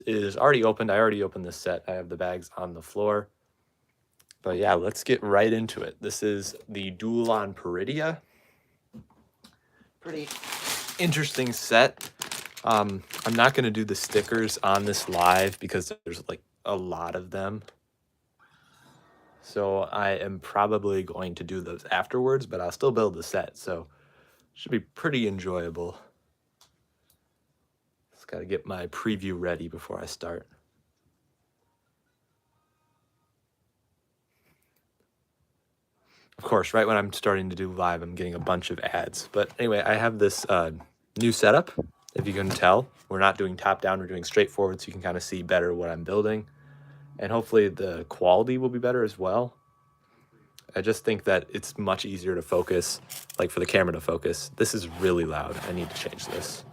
is already opened. I already opened this set. I have the bags on the floor. But yeah, let's get right into it. This is the Duel on Peridea. Pretty interesting set. I'm not going to do the stickers on this live because there's like a lot of them. So I am probably going to do those afterwards, but I'll still build the set. So it should be pretty enjoyable. Just got to get my preview ready before I start. Of course, right when I'm starting to do live, I'm getting a bunch of ads. But anyway, I have this new setup. If you can tell, we're not doing top down, we're doing straightforward, so you can kind of see better what I'm building. And hopefully the quality will be better as well. I just think that it's much easier to focus, like for the camera to focus. This is really loud. I need to change this.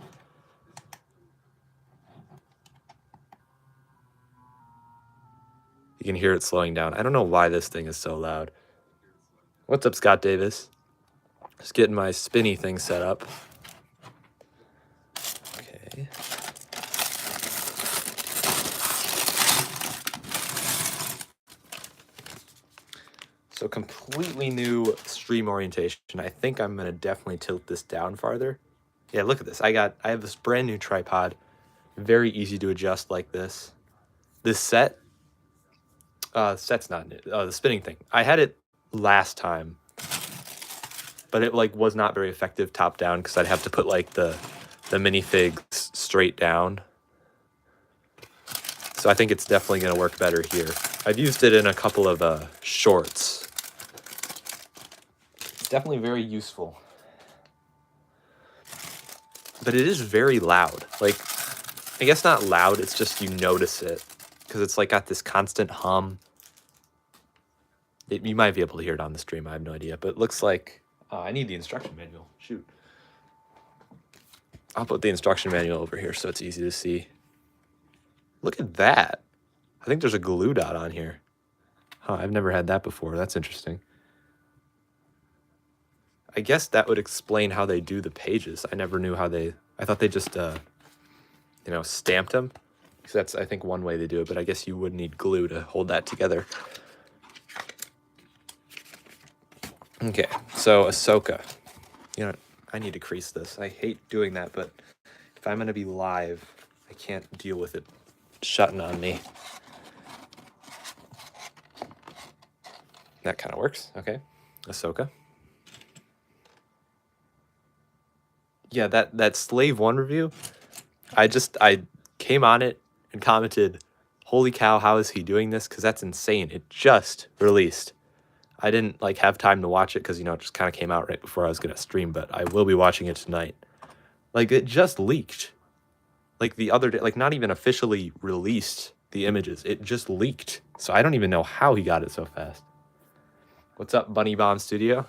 You can hear it slowing down. I don't know why this thing is so loud. What's up, Scott Davis? Just getting my spinny thing set up. Okay. So completely new stream orientation. I think I'm gonna definitely tilt this down farther. Yeah, look at this. I have this brand new tripod. Very easy to adjust like this. This set's not new. The spinning thing. I had it last time, but it like was not very effective top down because I'd have to put like the minifigs straight down. So I think it's definitely gonna work better here. I've used it in a couple of shorts. It's definitely very useful. But it is very loud. Like, I guess not loud, it's just you notice it. Because it's like got this constant hum. You might be able to hear it on the stream, I have no idea. But it looks like, I need the instruction manual, shoot. I'll put the instruction manual over here so it's easy to see. Look at that. I think there's a glue dot on here. Huh, I've never had that before, that's interesting. I guess that would explain how they do the pages. I never knew how I thought they just, you know, stamped them. Because that's, I think, one way they do it, but I guess you would need glue to hold that together. Okay, so Ashoka. You know, I need to crease this. I hate doing that, but if I'm going to be live, I can't deal with it shutting on me. That kind of works. Okay, Ashoka. Yeah, that Slave 1 review, I came on it and commented, holy cow, how is he doing this? Because that's insane. It just released. I didn't like have time to watch it because, you know, it just kind of came out right before I was going to stream, but I will be watching it tonight. Like, it just leaked. Like, the other day, like, not even officially released the images. It just leaked. So I don't even know how he got it so fast. What's up, Bunny Bomb Studio?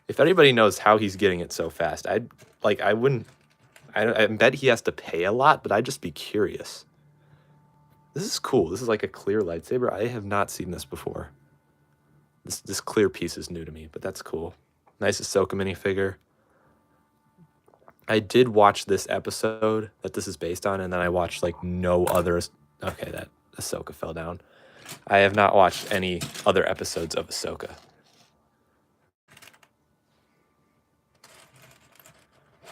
If anybody knows how he's getting it so fast, I bet he has to pay a lot, but I'd just be curious. This is cool. This is like a clear lightsaber. I have not seen this before. This clear piece is new to me, but that's cool. Nice Ahsoka minifigure. I did watch this episode that this is based on, and then I watched like no others. Okay, that Ahsoka fell down. I have not watched any other episodes of Ahsoka.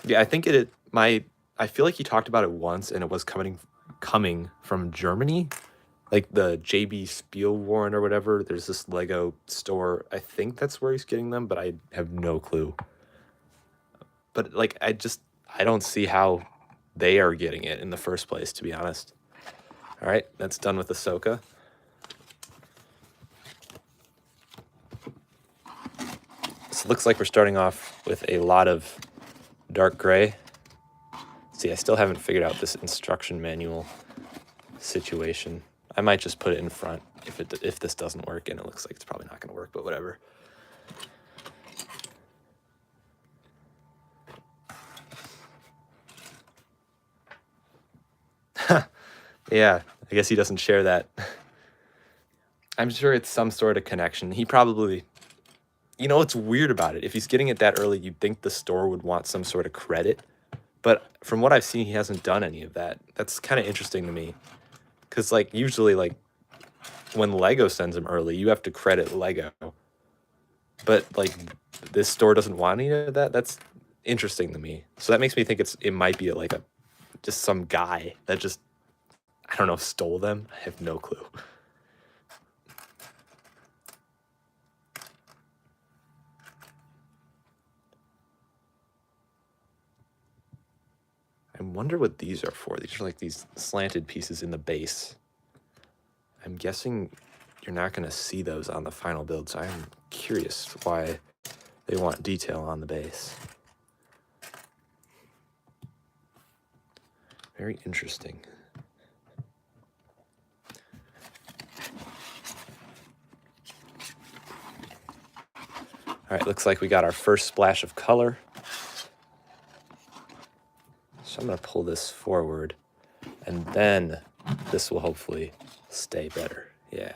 Yeah, I think I feel like he talked about it once, and it was coming from Germany, like the JB Spielwarn or whatever. There's this Lego store. I think that's where he's getting them, but I have no clue. But like, I don't see how they are getting it in the first place, to be honest. All right, that's done with Ahsoka. So it looks like we're starting off with a lot of dark gray. See, I still haven't figured out this instruction manual situation. I might just put it in front if this doesn't work, and it looks like it's probably not going to work, but whatever. Yeah, I guess he doesn't share that. I'm sure it's some sort of connection. He probably, you know what's weird about it? If he's getting it that early, you'd think the store would want some sort of credit, But from what I've seen, he hasn't done any of that. That's kind of interesting to me. Because, like, usually, like, when Lego sends them early, you have to credit Lego. But, like, this store doesn't want any of that. That's interesting to me. So that makes me think it might be, like, just some guy that just, I don't know, stole them. I have no clue. I wonder what these are for. These are like these slanted pieces in the base. I'm guessing you're not going to see those on the final build, so I'm curious why they want detail on the base. Very interesting. All right, looks like we got our first splash of color. So I'm going to pull this forward, and then this will hopefully stay better. Yeah.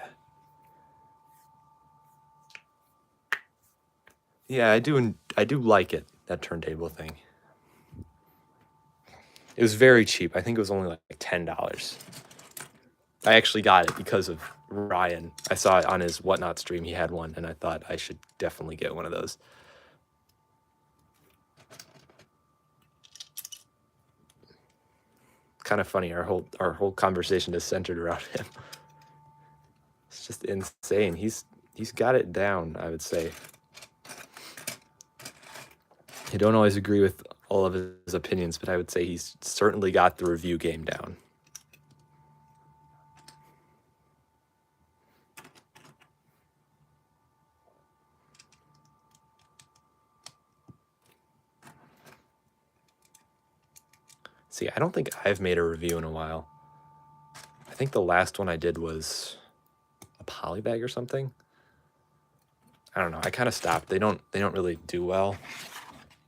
Yeah, I do like it, that turntable thing. It was very cheap. I think it was only like $10. I actually got it because of Ryan. I saw it on his Whatnot stream. He had one, and I thought I should definitely get one of those. Kind of funny. Our whole conversation is centered around him. It's just insane. He's got it down, I would say. I don't always agree with all of his opinions, but I would say he's certainly got the review game down. See, I don't think I've made a review in a while. I think the last one I did was a polybag or something. I don't know. I kind of stopped. They don't really do well,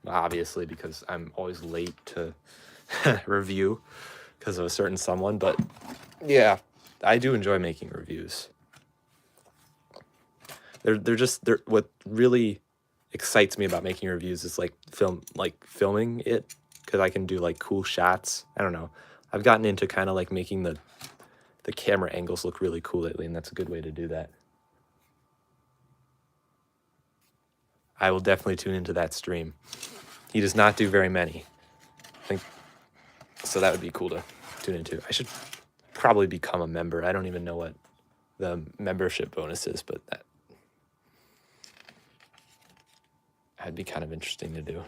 obviously, because I'm always late to review because of a certain someone. But yeah, I do enjoy making reviews. They're what really excites me about making reviews is like filming it, because I can do like cool shots. I don't know. I've gotten into kind of like making the camera angles look really cool lately, and that's a good way to do that. I will definitely tune into that stream. He does not do very many. I think so. That would be cool to tune into. I should probably become a member. I don't even know what the membership bonus is, but that'd be kind of interesting to do.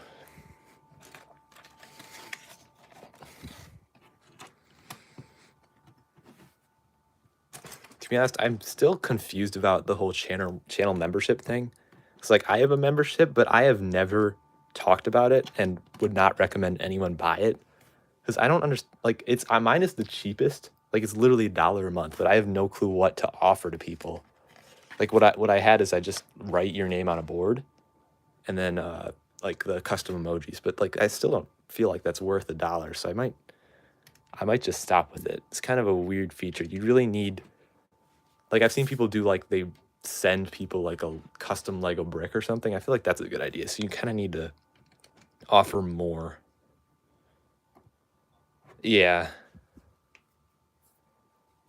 To be honest, I'm still confused about the whole channel membership thing. It's like I have a membership, but I have never talked about it and would not recommend anyone buy it, because I don't understand. Like, it's mine is the cheapest. Like, it's literally $1 a month, but I have no clue what to offer to people. Like, what I had is I just write your name on a board, and then like the custom emojis. But like, I still don't feel like that's worth $1, so I might just stop with it. It's kind of a weird feature. You really need, like, I've seen people do, like, they send people like a custom Lego brick or something. I feel like that's a good idea. So you kind of need to offer more. Yeah.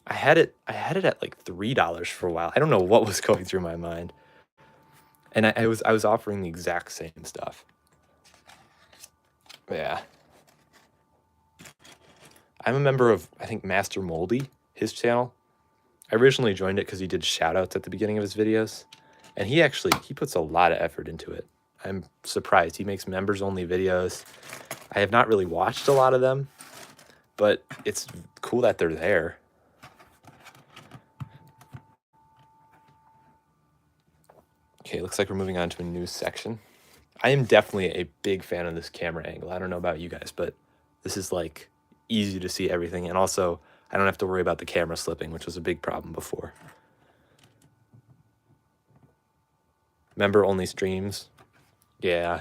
I had it at like $3 for a while. I don't know what was going through my mind. And I was offering the exact same stuff. But yeah. I'm a member of, I think, Master Moldy, his channel. I originally joined it because he did shoutouts at the beginning of his videos, and he puts a lot of effort into it. I'm surprised. He makes members only videos. I have not really watched a lot of them, but it's cool that they're there. Okay, looks like we're moving on to a new section. I am definitely a big fan of this camera angle. I don't know about you guys, but this is like easy to see everything, and also I don't have to worry about the camera slipping, which was a big problem before. Member only streams. Yeah.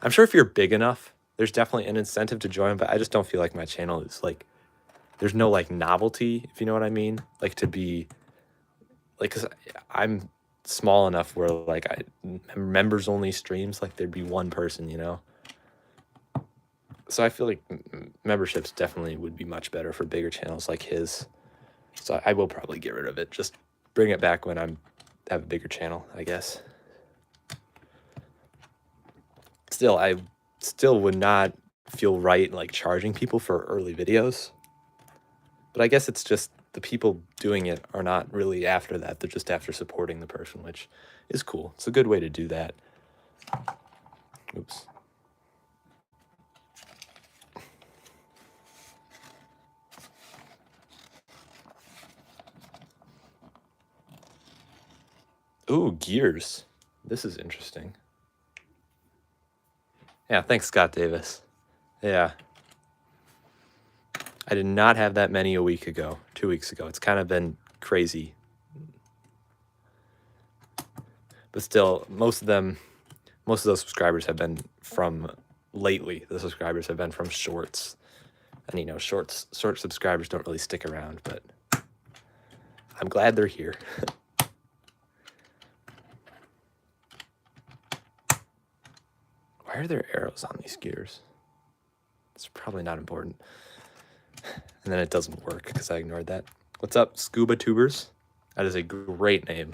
I'm sure if you're big enough, there's definitely an incentive to join, but I just don't feel like my channel is like, there's no like novelty, if you know what I mean? Like, to be like, because I'm small enough where like members only streams, like there'd be one person, you know? So I feel like memberships definitely would be much better for bigger channels like his. So I will probably get rid of it. Just bring it back when I have a bigger channel, I guess. Still, I still would not feel right like charging people for early videos. But I guess it's just the people doing it are not really after that. They're just after supporting the person, which is cool. It's a good way to do that. Oops. Ooh, gears. This is interesting. Yeah, thanks, Scott Davis. Yeah. I did not have that many a week ago, 2 weeks ago. It's kind of been crazy. But still, most of those subscribers have been from lately. The subscribers have been from shorts. And you know, short subscribers don't really stick around, but I'm glad they're here. Why are there arrows on these gears? It's probably not important. And then it doesn't work because I ignored that. What's up, Scuba Tubers? That is a great name.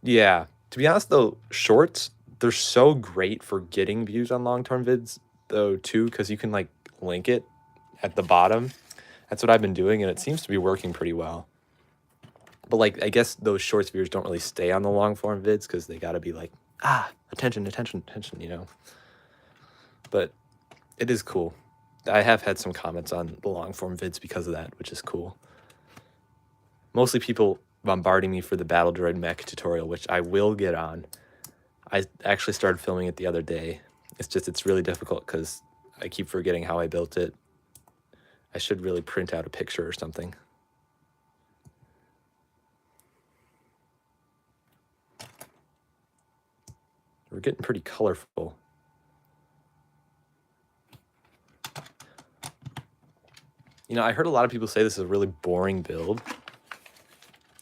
Yeah. To be honest, though, shorts, they're so great for getting views on long-term vids, though, too, because you can, like, link it at the bottom. That's what I've been doing, and it seems to be working pretty well. But, like, I guess those shorts viewers don't really stay on the long-form vids because they got to be like, attention, attention, attention, you know? But it is cool. I have had some comments on the long-form vids because of that, which is cool. Mostly people bombarding me for the Battle Droid mech tutorial, which I will get on. I actually started filming it the other day. It's really difficult because I keep forgetting how I built it. I should really print out a picture or something. We're getting pretty colorful. You know, I heard a lot of people say this is a really boring build.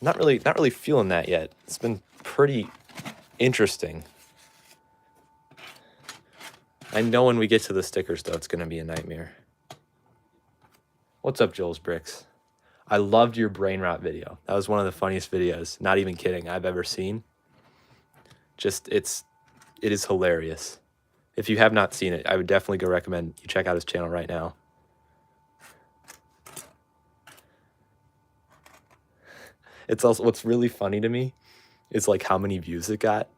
Not really feeling that yet. It's been pretty interesting. I know when we get to the stickers, though, it's going to be a nightmare. What's up, Joel's Bricks? I loved your brain rot video. That was one of the funniest videos, not even kidding, I've ever seen. Just, it is hilarious. If you have not seen it, I would definitely go recommend you check out his channel right now. It's also, what's really funny to me is like how many views it got.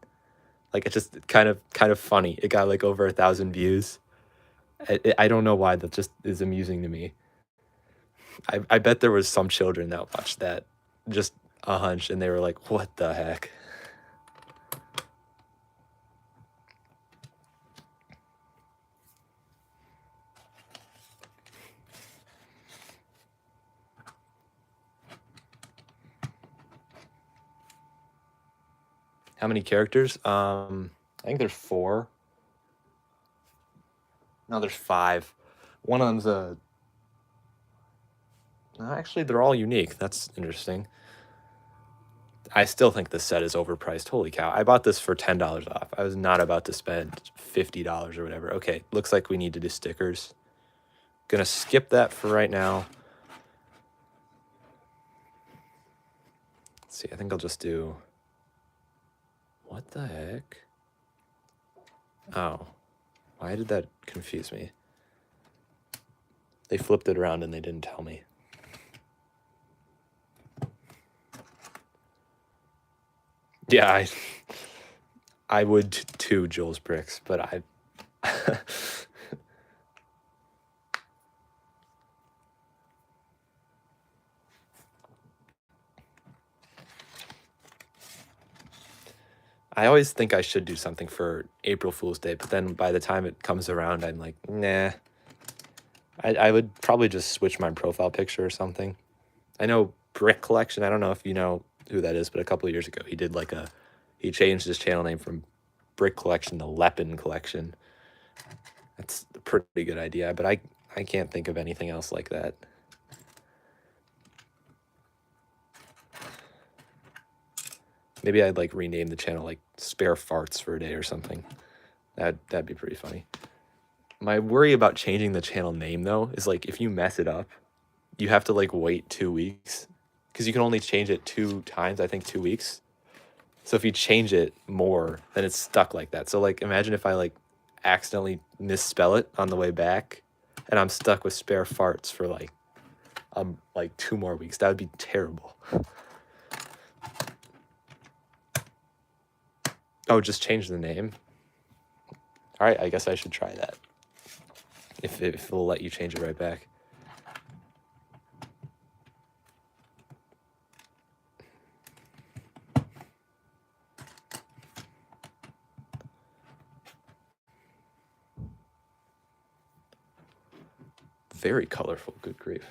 Like, it's just kind of funny. It got like over 1,000 views. I don't know why, that just is amusing to me. I bet there was some children that watched that, just a hunch, and they were like, what the heck? How many characters? I think there's 4. No, there's 5. One of them's a... Actually, they're all unique. That's interesting. I still think this set is overpriced. Holy cow. I bought this for $10 off. I was not about to spend $50 or whatever. Okay, looks like we need to do stickers. Gonna skip that for right now. Let's see, I think I'll just do... What the heck? Oh, why did that confuse me? They flipped it around and they didn't tell me. Yeah, I would too, Joel's Bricks, but I... I always think I should do something for April Fool's Day, but then by the time it comes around, I'm like, nah. I would probably just switch my profile picture or something. I know Brick Collection, I don't know if you know who that is, but a couple of years ago, he did like he changed his channel name from Brick Collection to Lepin Collection. That's a pretty good idea, but I can't think of anything else like that. Maybe I'd like rename the channel like Spare Farts for a day or something. That'd be pretty funny. My worry about changing the channel name though is like if you mess it up, you have to like wait 2 weeks because you can only change it 2 times, I think 2 weeks. So if you change it more, then it's stuck like that. So like imagine if I like accidentally misspell it on the way back and I'm stuck with Spare Farts for like 2 more weeks. That would be terrible. Oh, just change the name. All right, I guess I should try that. If it will let you change it right back. Very colorful, good grief.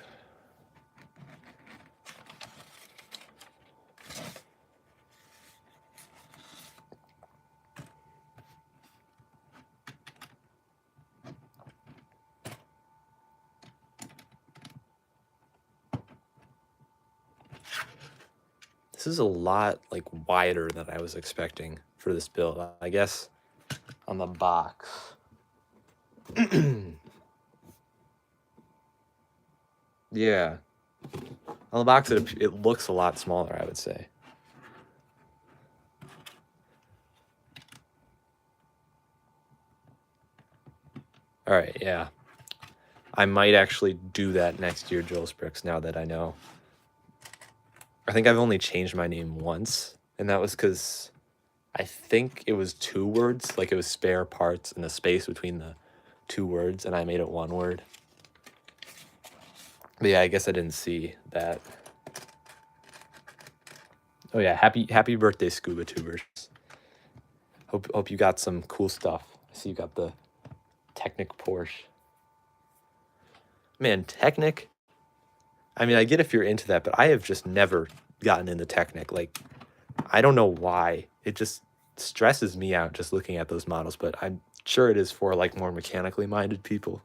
This is a lot like wider than I was expecting for this build. I guess on the box. Yeah. On the box, it looks a lot smaller, I would say. All right, yeah. I might actually do that next year, Joel's Bricks, now that I know. I think I've only changed my name once, and that was because I think it was 2 words, like it was spare parts and a space between the 2 words, and I made it 1 word. But yeah, I guess I didn't see that. Oh yeah, happy birthday, Scuba Tubers. Hope you got some cool stuff. I see you got the Technic Porsche. Man, Technic. I mean, I get if you're into that, but I have just never gotten into Technic. Like, I don't know why. It just stresses me out just looking at those models, but I'm sure it is for like more mechanically minded people.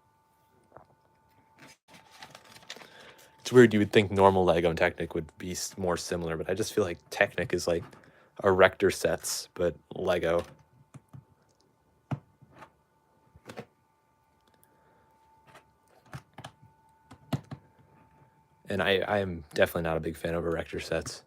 It's weird, you would think normal Lego and Technic would be more similar, but I just feel like Technic is like erector sets, but Lego. And I am definitely not a big fan of erector sets.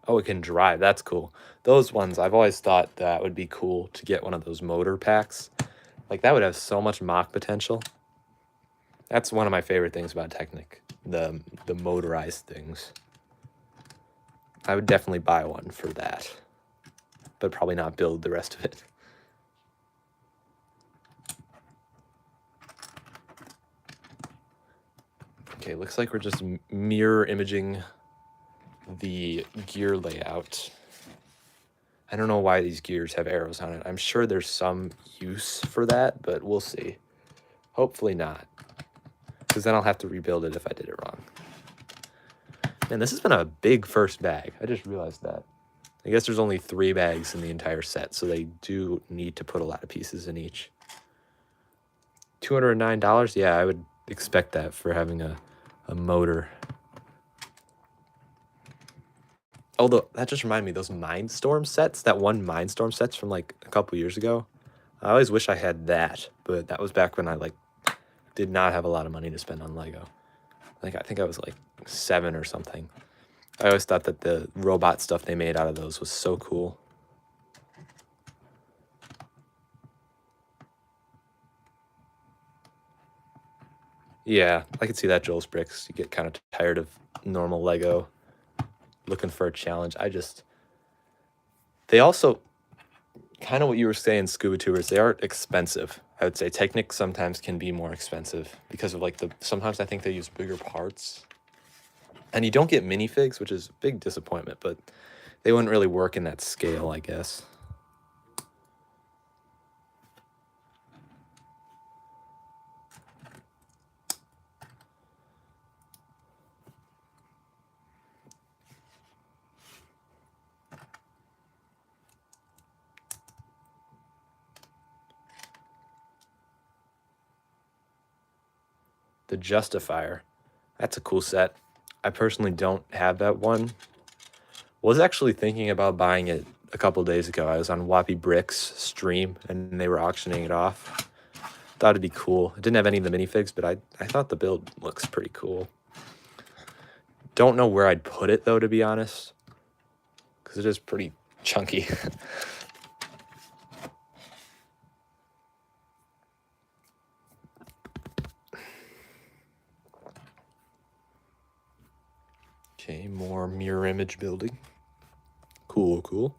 Oh, it can drive. That's cool. Those ones, I've always thought that would be cool to get one of those motor packs. Like, that would have so much mock potential. That's one of my favorite things about Technic, the motorized things. I would definitely buy one for that, but probably not build the rest of it. Okay, looks like we're just mirror imaging the gear layout. I don't know why these gears have arrows on it. I'm sure there's some use for that, but we'll see. Hopefully not, because then I'll have to rebuild it if I did it wrong. Man, this has been a big first bag. I just realized that. I guess there's only 3 bags in the entire set, so they do need to put a lot of pieces in each. $209? Yeah, I would expect that for having a motor. Although, that just reminded me, those Mindstorm sets, that one Mindstorm sets from like a couple years ago, I always wish I had that, but that was back when I like did not have a lot of money to spend on Lego. I think I was like 7 or something. I always thought that the robot stuff they made out of those was so cool. Yeah, I could see that, Joel's Bricks. You get kind of tired of normal Lego, looking for a challenge. They also, kind of what you were saying, Scuba Tubers, they aren't expensive. I would say Technic sometimes can be more expensive because of like sometimes I think they use bigger parts. And you don't get minifigs, which is a big disappointment, but they wouldn't really work in that scale, I guess. The Justifier. That's a cool set. I personally don't have that one. Was actually thinking about buying it a couple days ago. I was on Whoppy Bricks stream and they were auctioning it off. Thought it'd be cool. It didn't have any of the minifigs, but I thought the build looks pretty cool. Don't know where I'd put it though, to be honest, because it is pretty chunky. Okay, more mirror image building. Cool, cool.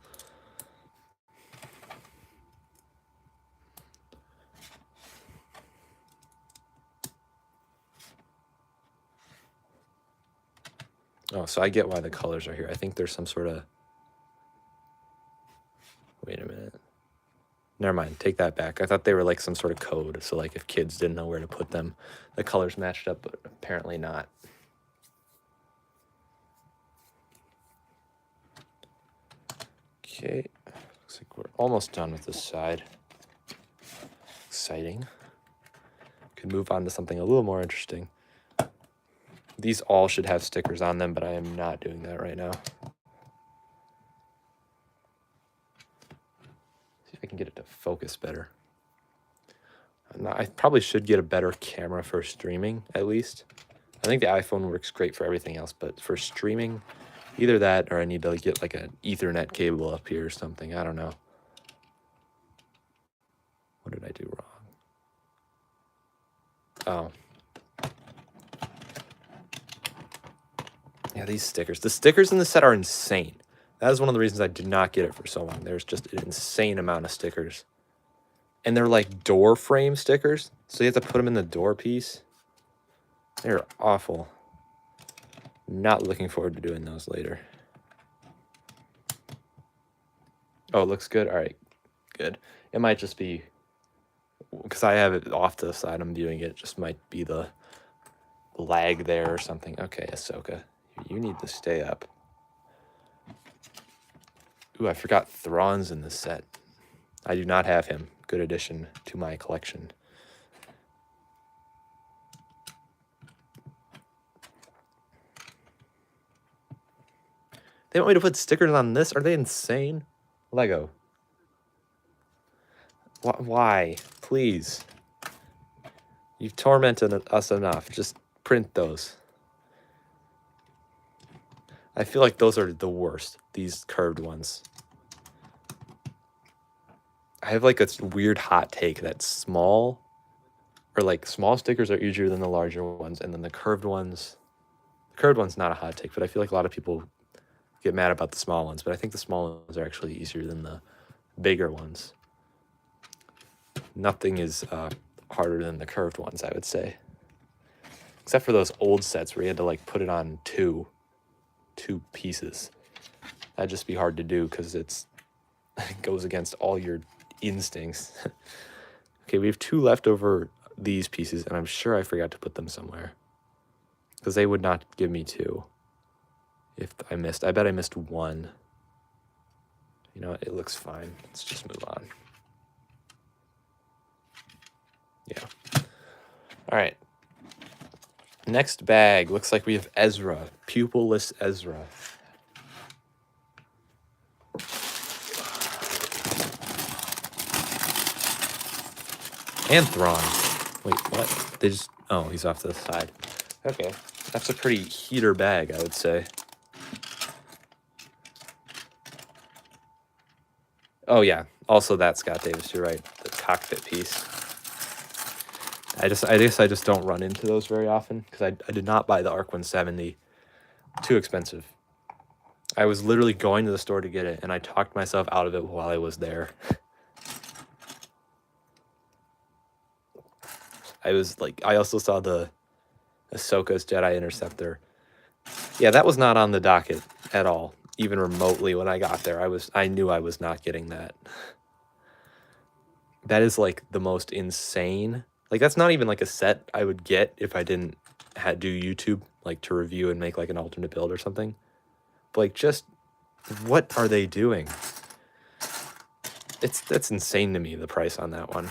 Oh, so I get why the colors are here. I think there's some sort of... Wait a minute. Never mind, take that back. I thought they were like some sort of code, so like if kids didn't know where to put them, the colors matched up, but apparently not. Okay, looks like we're almost done with this side. Exciting. Could move on to something a little more interesting. These all should have stickers on them, but I am not doing that right now. See if I can get it to focus better. I probably should get a better camera for streaming, at least. I think the iPhone works great for everything else, but for streaming, either that or I need to get like an Ethernet cable up here or something. I don't know. What did I do wrong? Oh. Yeah, these stickers. The stickers in the set are insane. That is one of the reasons I did not get it for so long. There's just an insane amount of stickers. And they're like door frame stickers, so you have to put them in the door piece. They're awful. Not looking forward to doing those later. Oh, it looks good? All right, good. It might just be, because I have it off to the side, I'm viewing it. It just might be the lag there or something. Okay, Ashoka, you need to stay up. Ooh, I forgot Thrawn's in this set. I do not have him. Good addition to my collection. They want me to put stickers on this? Are they insane? Lego. Why? Please. You've tormented us enough. Just print those. I feel like those are the worst, these curved ones. I have like a weird hot take that small stickers are easier than the larger ones, and then the curved one's not a hot take, but I feel like a lot of people get mad about the small ones, but I think the small ones are actually easier than the bigger ones. Nothing is harder than the curved ones, I would say. Except for those old sets where you had to like put it on two pieces. That'd just be hard to do because it goes against all your instincts. Okay, we have 2 left over these pieces, and I'm sure I forgot to put them somewhere. Because they would not give me 2. If I missed, I bet I missed 1. You know what, it looks fine. Let's just move on. Yeah. All right. Next bag. Looks like we have Ezra. Pupilless Ezra. And Thrawn. Wait, what? They just... Oh, he's off to the side. Okay. That's a pretty heater bag, I would say. Oh, yeah. Also that, Scott Davis. You're right. The cockpit piece. I guess I just don't run into those very often because I did not buy the ARC 170. Too expensive. I was literally going to the store to get it, and I talked myself out of it while I was there. I also saw the Ahsoka's Jedi Interceptor. Yeah, that was not on the docket at all, even remotely when I got there. I knew I was not getting that. That is like the most insane. Like that's not even like a set I would get if I didn't do YouTube like to review and make like an alternate build or something. But like just what are they doing? That's insane to me, the price on that one.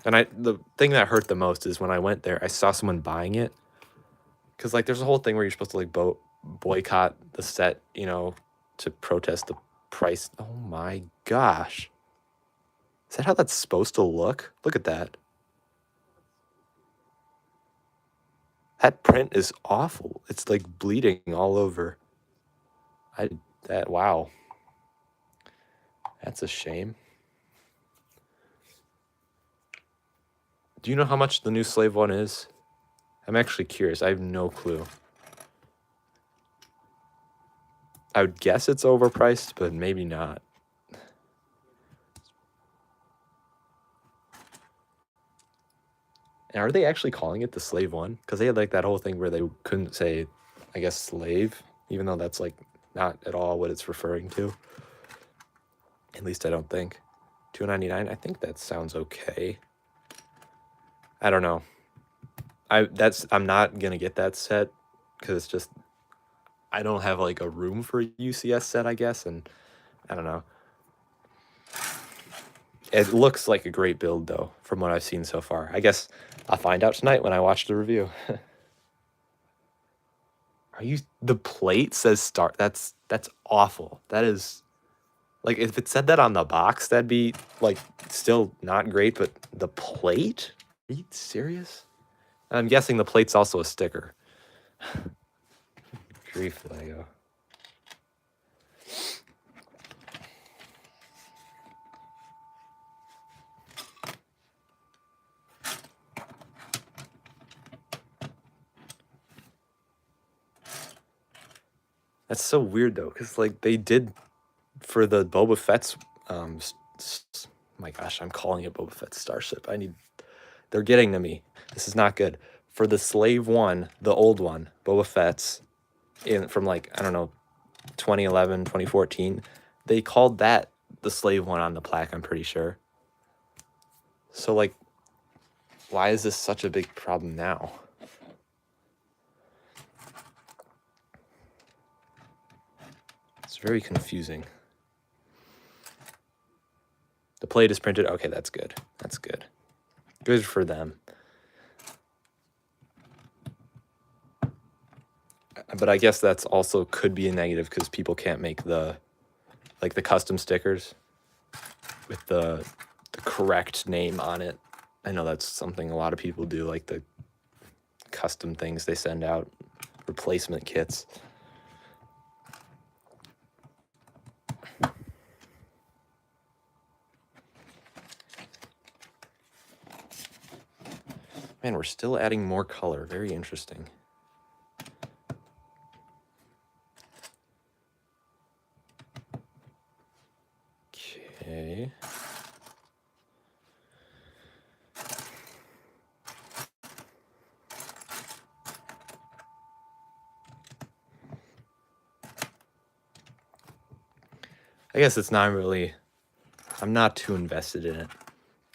And the thing that hurt the most is when I went there, I saw someone buying it. Because, like, there's a whole thing where you're supposed to, like, boycott the set, you know, to protest the price. Oh, my gosh. Is that how that's supposed to look? Look at that. That print is awful. It's, like, bleeding all over. Wow. That's a shame. Do you know how much the new Slave one is? I'm actually curious. I have no clue. I would guess it's overpriced, but maybe not. And are they actually calling it the Slave one? Because they had like that whole thing where they couldn't say, I guess, slave, even though that's like not at all what it's referring to. At least I don't think. $2.99. I think that sounds okay. I don't know. I'm not gonna get that set because it's just I don't have like a room for a UCS set, I guess, and I don't know. It looks like a great build though, from what I've seen so far. I guess I'll find out tonight when I watch the review. The plate says star. That's awful. That is like if it said that on the box, that'd be like still not great, but the plate? Are you serious? I'm guessing the plate's also a sticker. Grief, Lego. That's so weird though, because like they did for the Boba Fett's. My gosh, I'm calling it Boba Fett's starship. They're getting to me. This is not good. For the Slave one, the old one, Boba Fett's, from like, I don't know, 2011, 2014, they called that the Slave one on the plaque, I'm pretty sure. So like, why is this such a big problem now? It's very confusing. The plate is printed. Okay, that's good. That's good. Good for them. But I guess that's also could be a negative because people can't make the custom stickers with the correct name on it. I know that's something a lot of people do, like the custom things they send out, replacement kits. Man, we're still adding more color. Very interesting. Okay. I guess it's not really, I'm not too invested in it.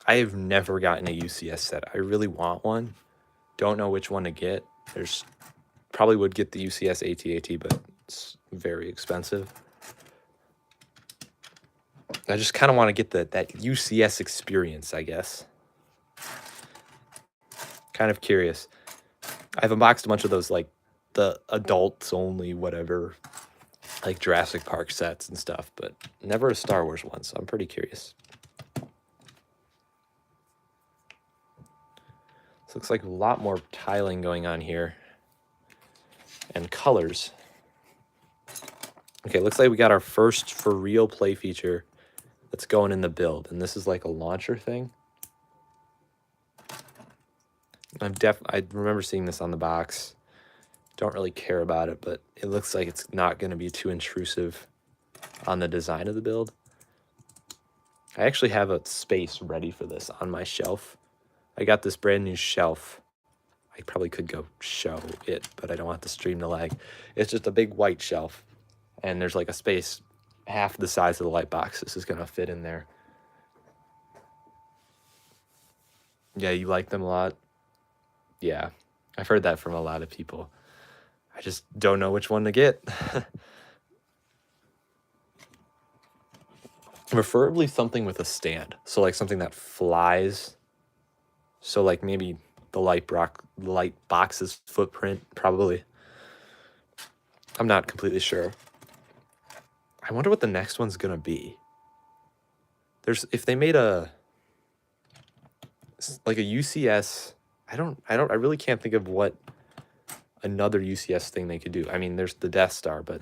I have never gotten a UCS set. I really want one. Don't know which one to get. There's probably would get the UCS AT-AT, but it's very expensive. I just kind of want to get that UCS experience, I guess. Kind of curious. I've unboxed a bunch of those, like, the adults only, whatever, like Jurassic Park sets and stuff, but never a Star Wars one, so I'm pretty curious. This looks like a lot more tiling going on here. And colors. Okay, looks like we got our first for real play feature that's going in the build, and this is like a launcher thing. I remember seeing this on the box. Don't really care about it, but it looks like it's not going to be too intrusive on the design of the build. I actually have a space ready for this on my shelf. I got this brand new shelf. I probably could go show it, but I don't want the stream to lag. It's just a big white shelf, and there's like a space half the size of the light box. This is going to fit in there. Yeah, you like them a lot? Yeah, I've heard that from a lot of people. I just don't know which one to get. Preferably something with a stand. So like something that flies So like maybe the light box's footprint, probably. I'm not completely sure. I wonder what the next one's gonna be. If they made like a UCS, I really can't think of what another UCS thing they could do. I mean, there's the Death Star, but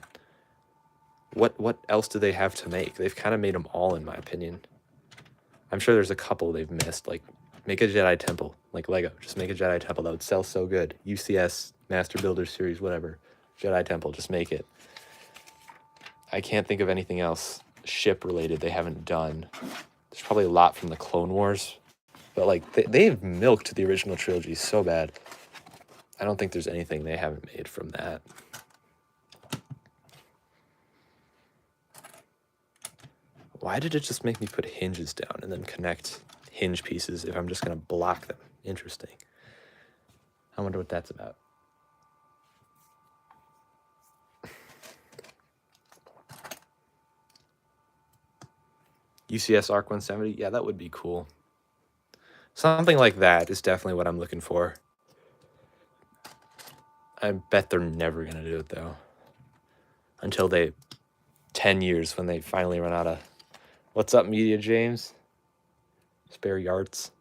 what else do they have to make? They've kind of made them all, in my opinion. I'm sure there's a couple they've missed, like make a Jedi Temple, like Lego. Just make a Jedi Temple. That would sell so good. UCS, Master Builder Series, whatever. Jedi Temple, just make it. I can't think of anything else ship related they haven't done. There's probably a lot from the Clone Wars, but like they've milked the original trilogy so bad. I don't think there's anything they haven't made from that. Why did it just make me put hinges down and then connect hinge pieces if I'm just going to block them? Interesting. I wonder what that's about. UCS Arc 170? Yeah, that would be cool. Something like that is definitely what I'm looking for. I bet they're never going to do it, though. Until 10 years when they finally run out of... What's up, Media James? Spare yards.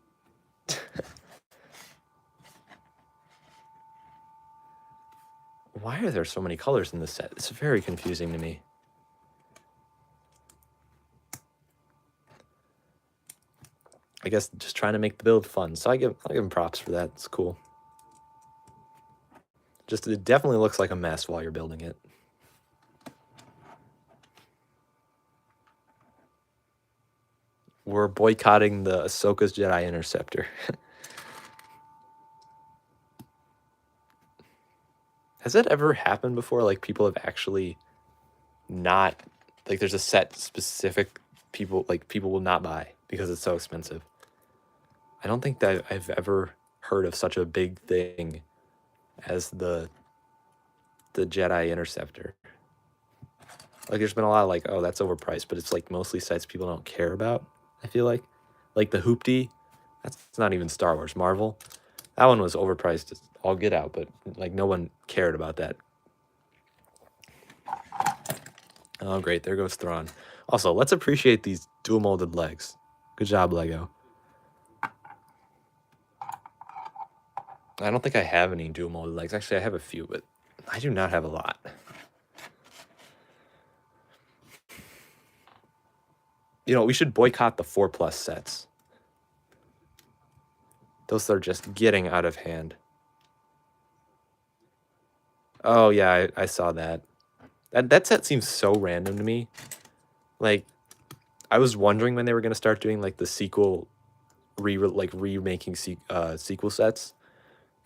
Why are there so many colors in this set? It's very confusing to me. I guess just trying to make the build fun. So I'll give them props for that. It's cool. Just it definitely looks like a mess while you're building it. We're boycotting the Ahsoka's Jedi Interceptor. Has that ever happened before? Like people have actually not, like there's a set specific people will not buy because it's so expensive. I don't think that I've ever heard of such a big thing as the Jedi Interceptor. Like there's been a lot of like, oh, that's overpriced, but it's like mostly sets people don't care about, I feel like. Like the Hoopty, that's not even Star Wars. Marvel, that one was overpriced as all get out, but like no one cared about that. Oh, great, there goes Thrawn. Also, let's appreciate these dual molded legs. Good job, Lego. I don't think I have any dual molded legs. Actually, I have a few, but I do not have a lot. You know, we should boycott the 4+ sets. Those are just getting out of hand. Oh, yeah, I saw that. That set seems so random to me. Like, I was wondering when they were going to start doing, like, the sequel, remaking sequel sets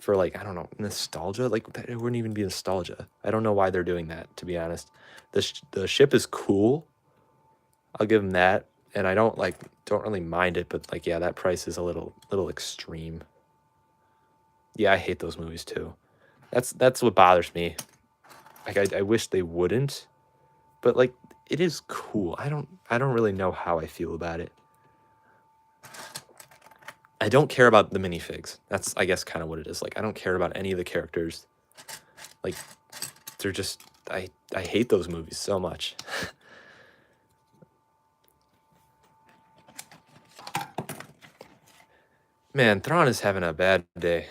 for, like, I don't know, nostalgia? Like, it wouldn't even be nostalgia. I don't know why they're doing that, to be honest. The ship is cool. I'll give them that. And I don't really mind it, but, like, yeah, that price is a little extreme. Yeah, I hate those movies, too. That's what bothers me. Like, I wish they wouldn't, but, like, it is cool. I don't really know how I feel about it. I don't care about the minifigs. That's, I guess, kind of what it is. Like, I don't care about any of the characters. Like, they're just... I hate those movies so much. Man, Thrawn is having a bad day.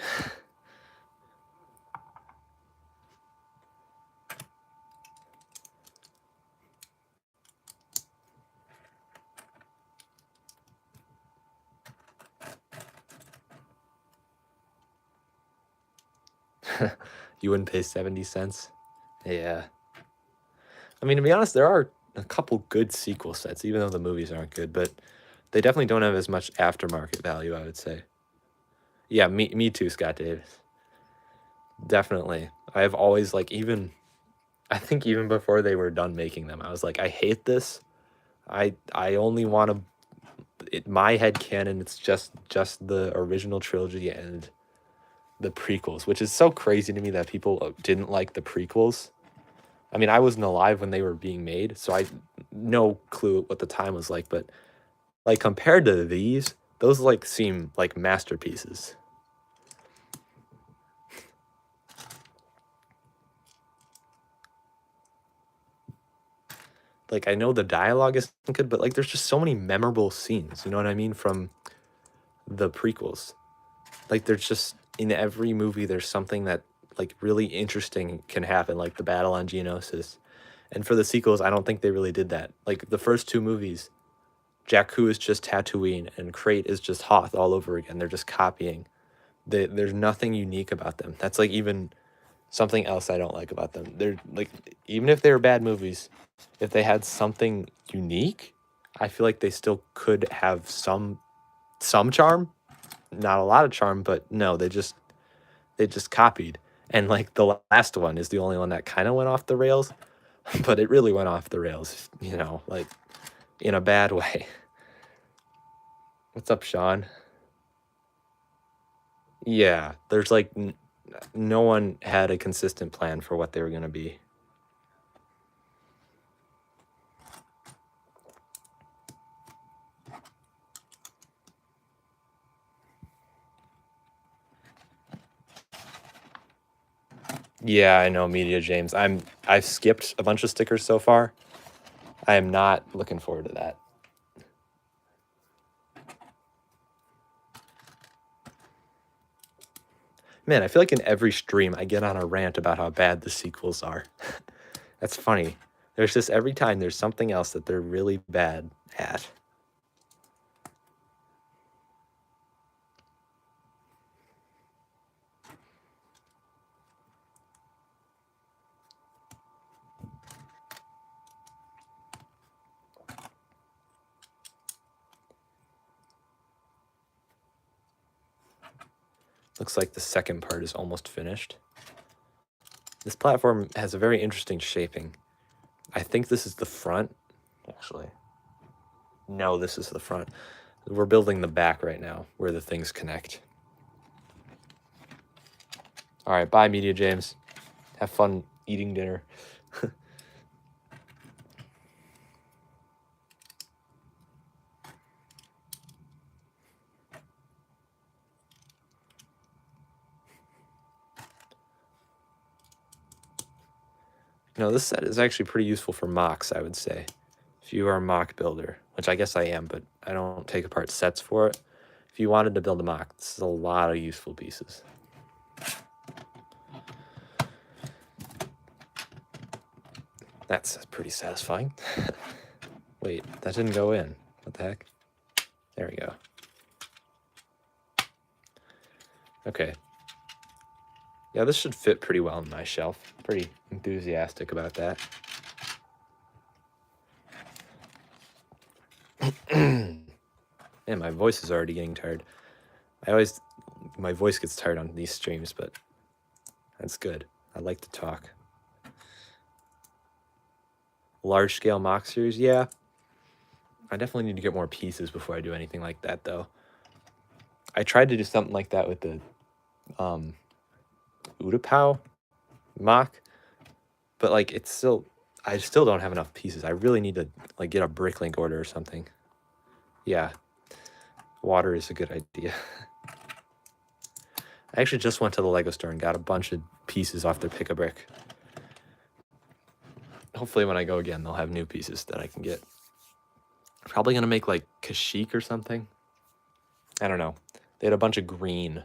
You wouldn't pay 70 cents? Yeah. I mean, to be honest, there are a couple good sequel sets, even though the movies aren't good, but they definitely don't have as much aftermarket value, I would say. Yeah, me too, Scott Davis. Definitely. I have always, like, I think even before they were done making them, I was like, I hate this. I only want to... my headcanon, it's just the original trilogy and the prequels, which is so crazy to me that people didn't like the prequels. I mean, I wasn't alive when they were being made, so I no clue what the time was like, but like compared to these, those like seem like masterpieces. Like, I know the dialogue isn't good, but like there's just so many memorable scenes, you know what I mean, from the prequels. Like, there's just, in every movie there's something that like really interesting can happen, like the battle on Geonosis. And for the sequels, I don't think they really did that. Like the first two movies, Jakku is just Tatooine and Crate is just Hoth all over again. They're just copying. There's nothing unique about them. That's like even something else I don't like about them. They're like, even if they were bad movies, if they had something unique, I feel like they still could have some charm. Not a lot of charm, but no, they just copied. And like the last one is the only one that kind of went off the rails, but it really went off the rails, you know, like in a bad way. What's up, Sean? Yeah, there's like no one had a consistent plan for what they were going to be. Yeah, I know, Media James. I've skipped a bunch of stickers so far. I am not looking forward to that. Man, I feel like in every stream I get on a rant about how bad the sequels are. That's funny. There's just every time there's something else that they're really bad at. Looks like the second part is almost finished. This platform has a very interesting shaping. I think this is the front, actually. No, this is the front. We're building the back right now, where the things connect. All right, bye, Media James. Have fun eating dinner. You know, this set is actually pretty useful for mocks, I would say. If you are a mock builder, which I guess I am, but I don't take apart sets for it. If you wanted to build a mock, this is a lot of useful pieces. That's pretty satisfying. Wait, that didn't go in. What the heck? There we go. Okay. Yeah, this should fit pretty well on my shelf. Pretty enthusiastic about that. Man, my voice is already getting tired. My voice gets tired on these streams, but that's good. I like to talk. Large scale mock series, yeah. I definitely need to get more pieces before I do anything like that, though. I tried to do something like that with the Utapau mock, but like I still don't have enough pieces. I really need to like get a bricklink order or something. Yeah, water is a good idea. I actually just went to the Lego store and got a bunch of pieces off their Pick-a-Brick. Hopefully when I go again, they'll have new pieces that I can get. Probably gonna make like Kashyyyk or something. I don't know. They had a bunch of green.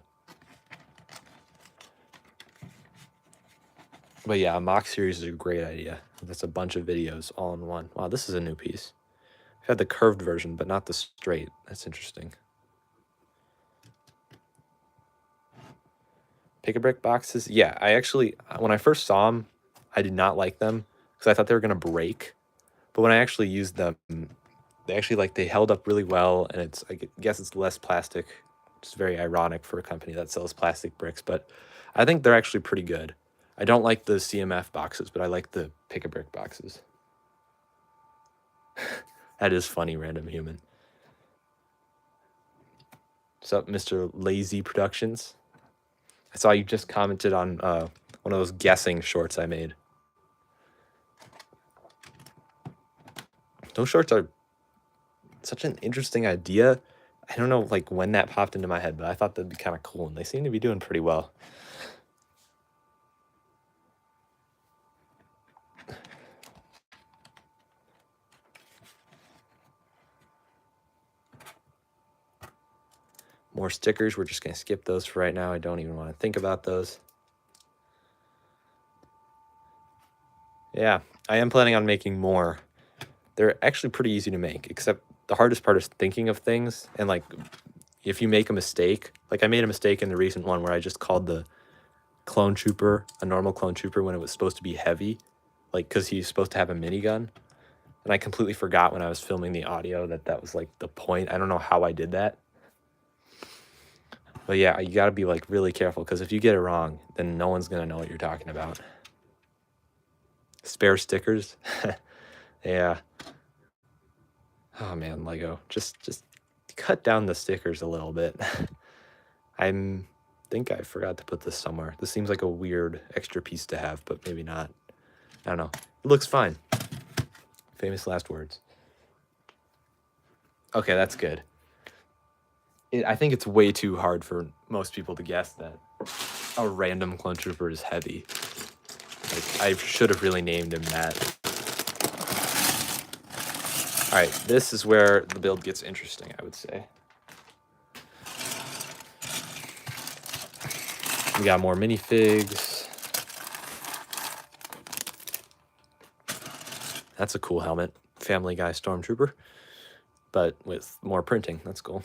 But yeah, a mock series is a great idea. That's a bunch of videos all in one. Wow, this is a new piece. I've had the curved version, but not the straight. That's interesting. Pick-a-Brick boxes? Yeah, I actually, when I first saw them, I did not like them because I thought they were going to break. But when I actually used them, they held up really well, and I guess it's less plastic. It's very ironic for a company that sells plastic bricks, but I think they're actually pretty good. I don't like the CMF boxes, but I like the Pick-a-Brick boxes. That is funny, random human. What's up, Mr. Lazy Productions? I saw you just commented on one of those guessing shorts I made. Those shorts are such an interesting idea. I don't know like when that popped into my head, but I thought that'd be kind of cool, and they seem to be doing pretty well. More stickers. We're just going to skip those for right now. I don't even want to think about those. Yeah, I am planning on making more. They're actually pretty easy to make, except the hardest part is thinking of things. And like, if you make a mistake, like I made a mistake in the recent one where I just called the clone trooper a normal clone trooper when it was supposed to be heavy, like because he's supposed to have a minigun. And I completely forgot when I was filming the audio that that was like the point. I don't know how I did that. But yeah, you got to be like really careful, because if you get it wrong, then no one's going to know what you're talking about. Spare stickers. Yeah. Oh man, Lego. Just cut down the stickers a little bit. I think I forgot to put this somewhere. This seems like a weird extra piece to have, but maybe not. I don't know. It looks fine. Famous last words. Okay, that's good. I think it's way too hard for most people to guess that a random clone trooper is heavy. Like, I should have really named him that. All right, this is where the build gets interesting, I would say. We got more minifigs. That's a cool helmet. Family Guy Stormtrooper, but with more printing. That's cool.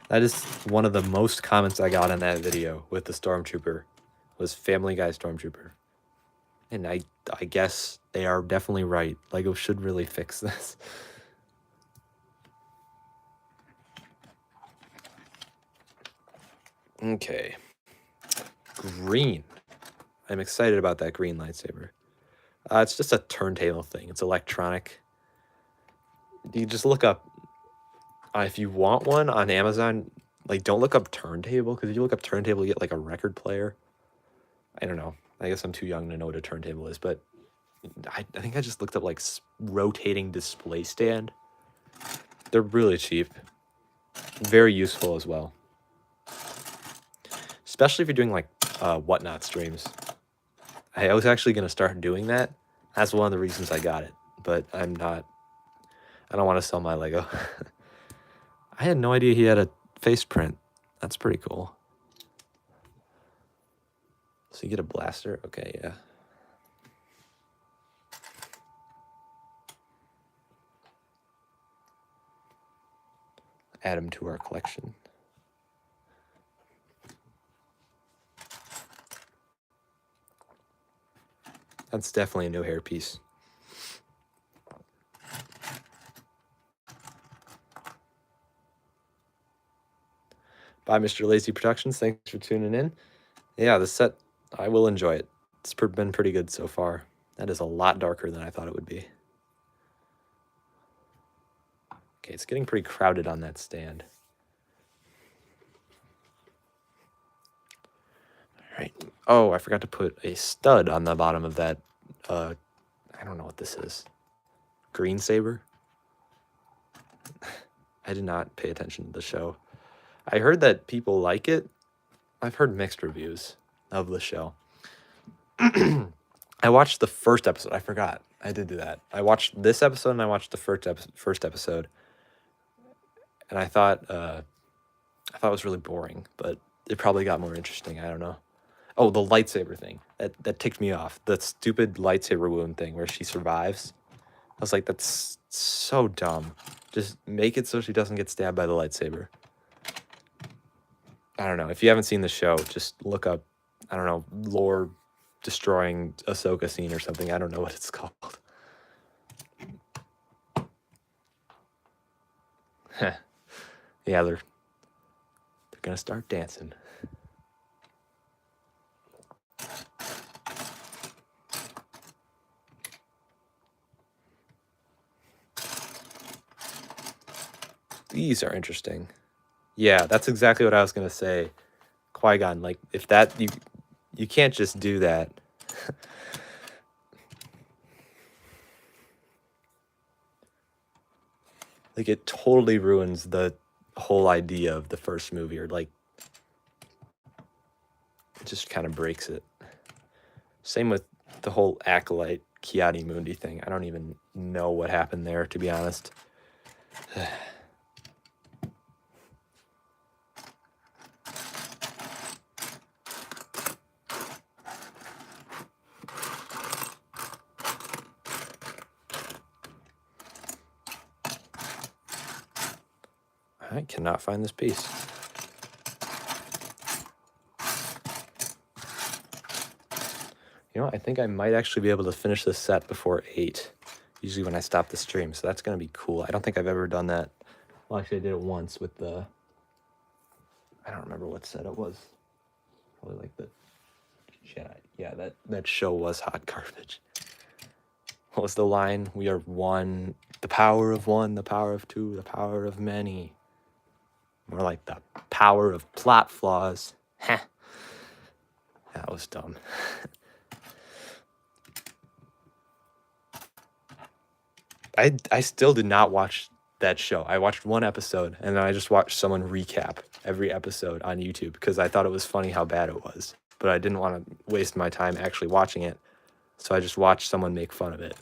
That is one of the most comments I got in that video with the Stormtrooper, was Family Guy Stormtrooper. And I guess they are definitely right. LEGO should really fix this. Okay. Green. I'm excited about that green lightsaber. It's just a turntable thing. It's electronic. You just look up, if you want one on Amazon, like don't look up turntable, because if you look up turntable, you get like a record player. I don't know. I guess I'm too young to know what a turntable is, but I think I just looked up like rotating display stand. They're really cheap. Very useful as well. Especially if you're doing like whatnot streams. I was actually going to start doing that. That's one of the reasons I got it, but I'm not. I don't want to sell my Lego. I had no idea he had a face print. That's pretty cool. So you get a blaster? Okay, yeah. Add him to our collection. That's definitely a new hairpiece. Bye, Mr. Lazy Productions. Thanks for tuning in. Yeah, the set, I will enjoy it. It's been pretty good so far. That is a lot darker than I thought it would be. Okay, it's getting pretty crowded on that stand. All right. Oh, I forgot to put a stud on the bottom of that. I don't know what this is. Green saber? I did not pay attention to the show. I heard that people like it. I've heard mixed reviews of the show. I watched the first episode. I forgot. I did do that. I watched this episode and I watched the first episode. And I thought it was really boring, but it probably got more interesting. I don't know. Oh, the lightsaber thing. That ticked me off. The stupid lightsaber wound thing where she survives. I was like, that's so dumb. Just make it so she doesn't get stabbed by the lightsaber. I don't know. If you haven't seen the show, just look up, I don't know, lore destroying Ashoka scene or something. I don't know what it's called. Yeah, they're gonna start dancing. These are interesting. Yeah, that's exactly what I was gonna say. Qui-Gon, like if that you can't just do that. Like, it totally ruins the whole idea of the first movie, or like, it just kind of breaks it. Same with the whole Acolyte Kiadi Mundi thing. I don't even know what happened there, to be honest. I cannot find this piece. You know, I think I might actually be able to finish this set before 8, usually when I stop the stream, so that's going to be cool. I don't think I've ever done that. Well, actually, I did it once with the... I don't remember what set it was. Probably like the... Yeah, that show was hot garbage. What was the line? We are one, the power of one, the power of two, the power of many. More like the power of plot flaws. Heh. That was dumb. I still did not watch that show. I watched one episode, and then I just watched someone recap every episode on YouTube because I thought it was funny how bad it was. But I didn't want to waste my time actually watching it, so I just watched someone make fun of it.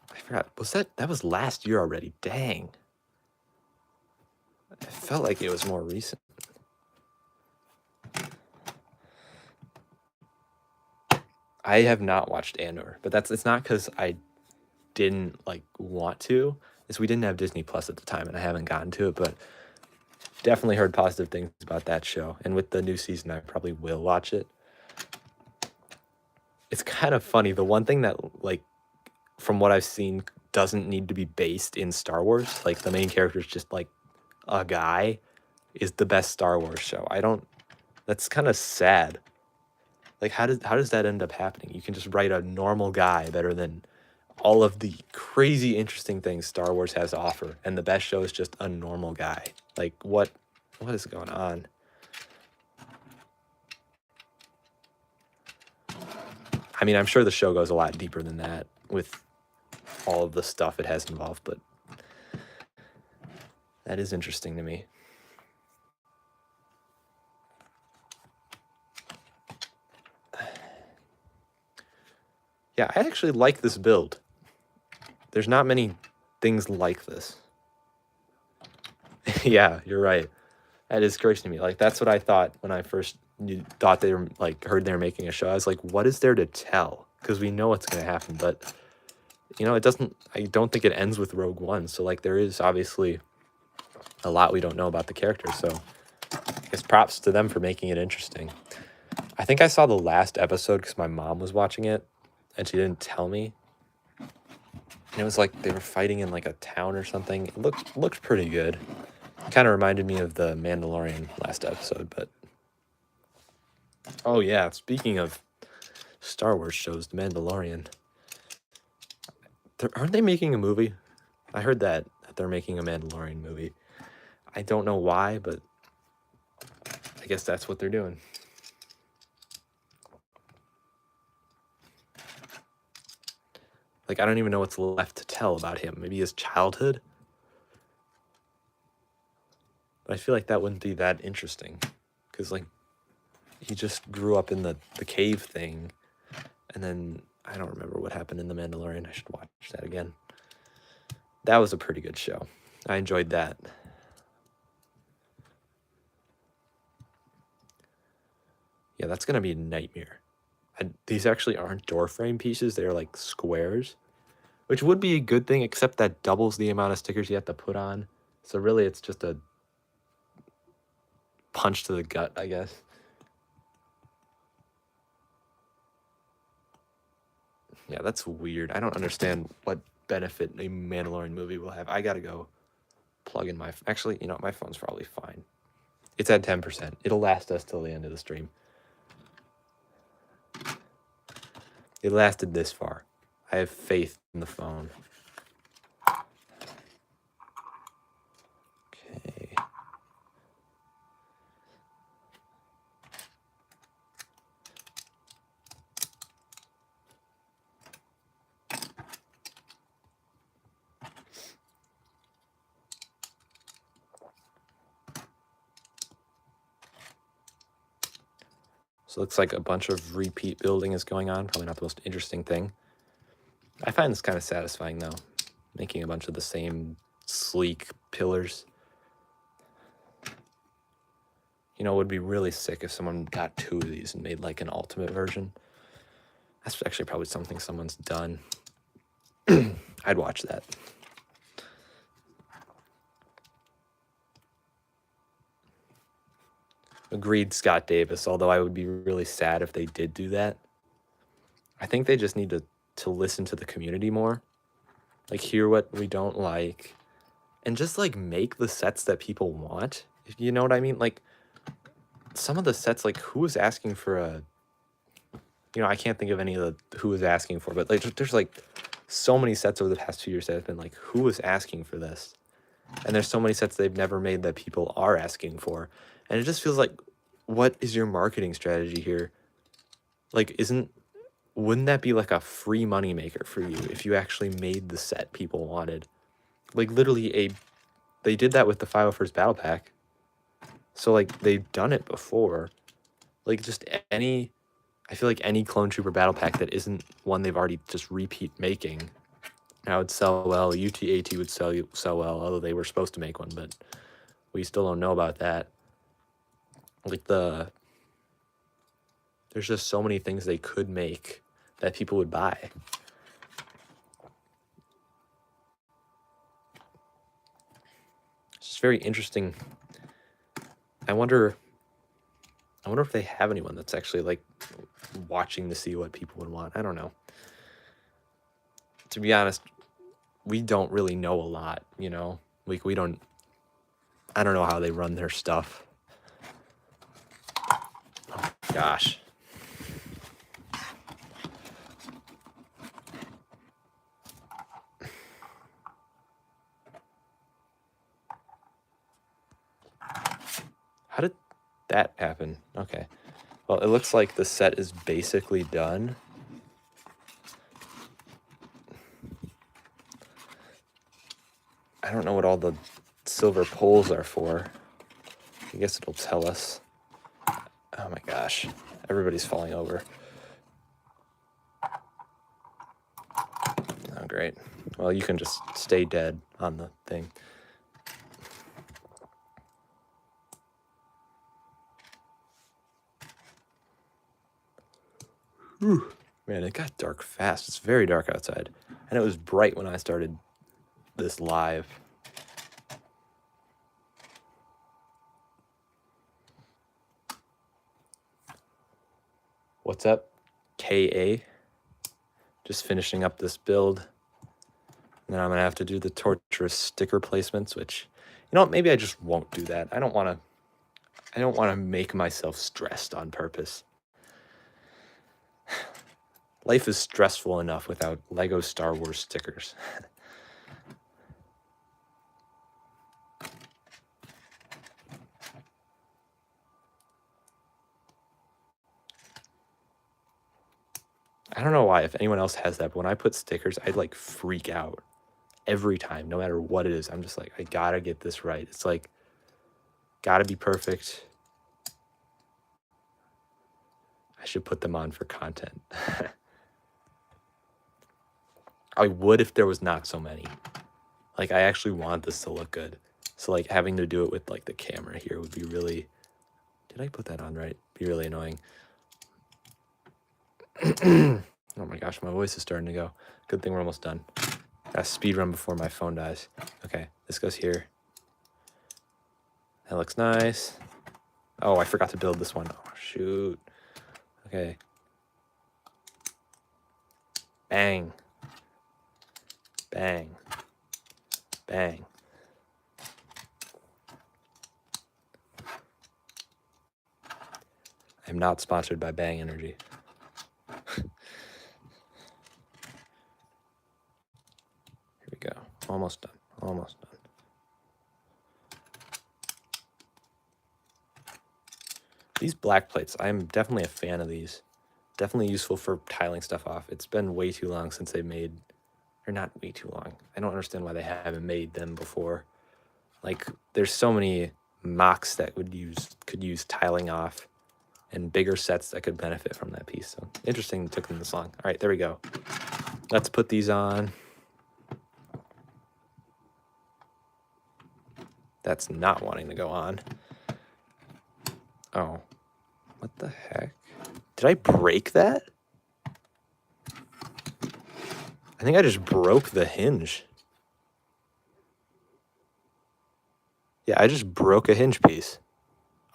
I forgot. That was last year already? Dang. I felt like it was more recent. I have not watched Andor, but it's not because I didn't like want to. It's we didn't have Disney Plus at the time, and I haven't gotten to it, but definitely heard positive things about that show. And with the new season, I probably will watch it. It's kind of funny. The one thing that, like, from what I've seen, doesn't need to be based in Star Wars, like the main character is just like a guy, is the best Star Wars show. That's kind of sad. Like, how does that end up happening? You can just write a normal guy better than all of the crazy interesting things Star Wars has to offer, and the best show is just a normal guy. Like, what is going on? I mean, I'm sure the show goes a lot deeper than that with all of the stuff it has involved, but that is interesting to me. Yeah, I actually like this build. There's not many things like this. Yeah, you're right. That is crazy to me. Like, that's what I thought when I first thought they were, like, heard they were making a show. I was like, what is there to tell? Because we know what's going to happen, but, you know, I don't think it ends with Rogue One. So, like, there is obviously a lot we don't know about the character. So, I guess props to them for making it interesting. I think I saw the last episode because my mom was watching it, and she didn't tell me. And it was like they were fighting in like a town or something. It looked pretty good. Kind of reminded me of the Mandalorian last episode, but... Oh yeah, speaking of Star Wars shows, the Mandalorian. Aren't they making a movie? I heard that they're making a Mandalorian movie. I don't know why, but I guess that's what they're doing. Like, I don't even know what's left to tell about him. Maybe his childhood? But I feel like that wouldn't be that interesting. Because, like, he just grew up in the cave thing. And then, I don't remember what happened in The Mandalorian. I should watch that again. That was a pretty good show. I enjoyed that. Yeah, that's going to be a nightmare. These actually aren't door frame pieces. They're like squares, which would be a good thing, except that doubles the amount of stickers you have to put on. So really, it's just a punch to the gut, I guess. Yeah, that's weird. I don't understand what benefit a Mandalorian movie will have. I gotta go plug in my... Actually, you know, my phone's probably fine. It's at 10%. It'll last us till the end of the stream. It lasted this far. I have faith in the phone. Okay. So it looks like a bunch of repeat building is going on. Probably not the most interesting thing. I find this kind of satisfying, though, making a bunch of the same sleek pillars. You know, it would be really sick if someone got 2 of these and made like an ultimate version. That's actually probably something someone's done. I'd watch that. Agreed, Scott Davis, although I would be really sad if they did do that. I think they just need to listen to the community more. Like, hear what we don't like. And just, like, make the sets that people want. You know what I mean? Like, some of the sets, like, who was asking for a... You know, I can't think of any of the who was asking for, but, like, there's, like, so many sets over the past 2 years that have been, like, who was asking for this? And there's so many sets they've never made that people are asking for. And it just feels like, what is your marketing strategy here? Like, wouldn't that be like a free money maker for you if you actually made the set people wanted? Like, literally they did that with the 501st Battle Pack. So, like, they've done it before. Like, just I feel like any Clone Trooper Battle Pack that isn't one they've already just repeat making, now would sell well. UT-AT would sell well, although they were supposed to make one, but we still don't know about that. Like, there's just so many things they could make that people would buy. It's just very interesting. I wonder if they have anyone that's actually, like, watching to see what people would want. I don't know. To be honest, we don't really know a lot, you know? I don't know how they run their stuff. Oh, gosh. How did that happen? Okay. Well, it looks like the set is basically done. I don't know what all the silver poles are for. I guess it'll tell us. Oh my gosh. Everybody's falling over. Oh, great. Well, you can just stay dead on the thing. Whew. Man, it got dark fast. It's very dark outside. And it was bright when I started this live. What's up, KA? Just finishing up this build. And then I'm going to have to do the torturous sticker placements, which, you know, maybe I just won't do that. I don't want to make myself stressed on purpose. Life is stressful enough without Lego Star Wars stickers. I don't know why, if anyone else has that, but when I put stickers, I'd like freak out every time, no matter what it is. I'm just like, I gotta get this right. It's like, gotta be perfect. I should put them on for content. I would if there was not so many. Like, I actually want this to look good. So, like, having to do it with, like, the camera here would be really... Did I put that on right? Be really annoying. Oh my gosh, my voice is starting to go. Good thing we're almost done. Gotta speed run before my phone dies. Okay, this goes here. That looks nice. Oh, I forgot to build this one. Oh, shoot. Okay. Bang. Bang. Bang. I'm not sponsored by Bang Energy. Here we go. Almost done. Almost done. These black plates, I'm definitely a fan of these. Definitely useful for tiling stuff off. It's been way too long since they made... Or not way too long. I don't understand why they haven't made them before. Like, there's so many mocks that could use tiling off. and bigger sets that could benefit from that piece. So interesting it took them this long. All right, there we go. Let's put these on. That's not wanting to go on. Oh, what the heck? Did I break that? I think I just broke the hinge. Yeah, I just broke a hinge piece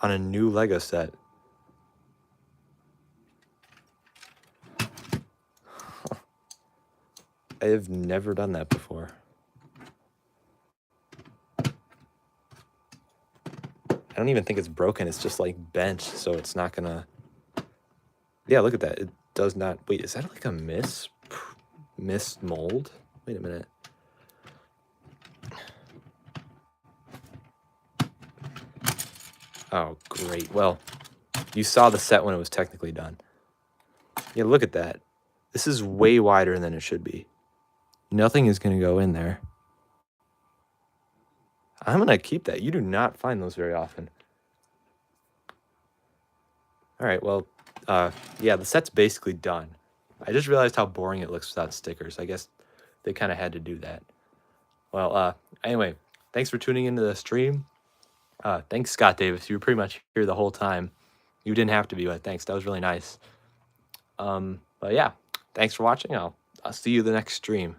on a new Lego set. I have never done that before. I don't even think it's broken. It's just like bent, so it's not gonna... Yeah, look at that. It does not... Wait, is that like a miss mold? Wait a minute. Oh, great. Well, you saw the set when it was technically done. Yeah, look at that. This is way wider than it should be. Nothing is going to go in there. I'm going to keep that. You do not find those very often. All right, well, yeah, the set's basically done. I just realized how boring it looks without stickers. I guess they kind of had to do that. Well, anyway, thanks for tuning into the stream. Thanks, Scott Davis. You were pretty much here the whole time. You didn't have to be, but thanks. That was really nice. But yeah, thanks for watching. I'll see you the next stream.